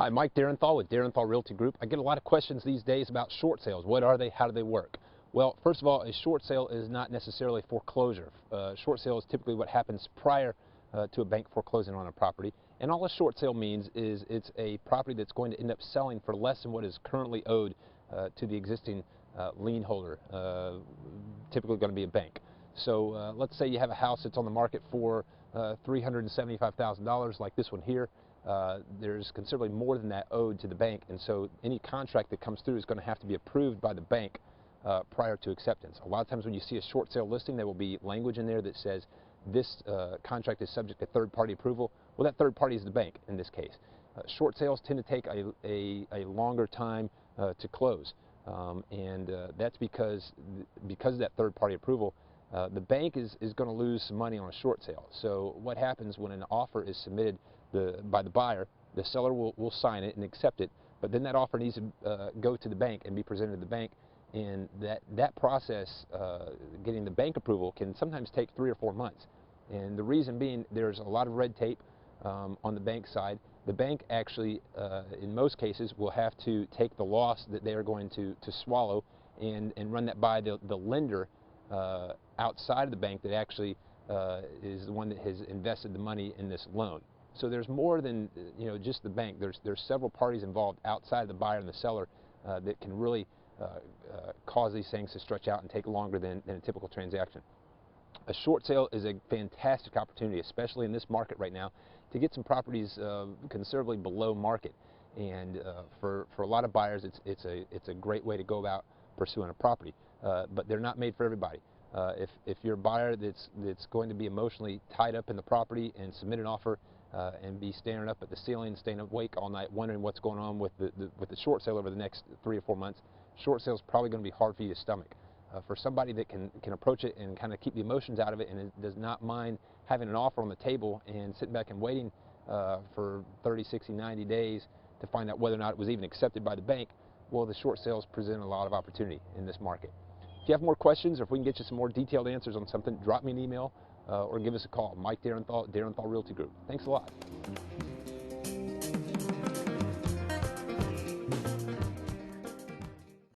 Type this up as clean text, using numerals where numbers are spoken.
Hi, Mike Darenthal with Darenthal Realty Group. I get a lot of questions these days about short sales. What are they? How do they work? Well, first of all, a short sale is not necessarily foreclosure. Short sale is typically what happens prior to a bank foreclosing on a property. And all a short sale means is it's a property that's going to end up selling for less than what is currently owed to the existing lien holder, typically going to be a bank. So let's say you have a house that's on the market for $375,000 like this one here. There's considerably more than that owed to the bank, and so any contract that comes through is going to have to be approved by the bank prior to acceptance. A lot of times when you see a short sale listing, there will be language in there that says this contract is subject to third-party approval. Well, that third party is the bank in this case. Short sales tend to take a longer time to close, and that's because of that third-party approval. The bank is going to lose some money on a short sale. So what happens when an offer is submitted by the buyer, the seller will sign it and accept it, but then that offer needs to go to the bank and be presented to the bank, and that process, getting the bank approval, can sometimes take 3 or 4 months. And the reason being, there's a lot of red tape on the bank side. The bank actually, in most cases, will have to take the loss that they are going to swallow and run that by the lender outside of the bank that actually is the one that has invested the money in this loan. So there's more than just the bank. There's several parties involved outside of the buyer and the seller that can really cause these things to stretch out and take longer than a typical transaction. A short sale is a fantastic opportunity, especially in this market right now, to get some properties considerably below market. And for a lot of buyers, it's a great way to go about pursuing a property. But they're not made for everybody. If you're a buyer that's going to be emotionally tied up in the property and submit an offer and be staring up at the ceiling, staying awake all night, wondering what's going on with the short sale over the next 3 or 4 months, short sale is probably going to be hard for you to stomach. For somebody that can approach it and kind of keep the emotions out of it and does not mind having an offer on the table and sitting back and waiting for 30, 60, 90 days to find out whether or not it was even accepted by the bank, well, the short sales present a lot of opportunity in this market. If you have more questions, or if we can get you some more detailed answers on something, drop me an email or give us a call. Mike Darenthal, Darenthal Realty Group. Thanks a lot.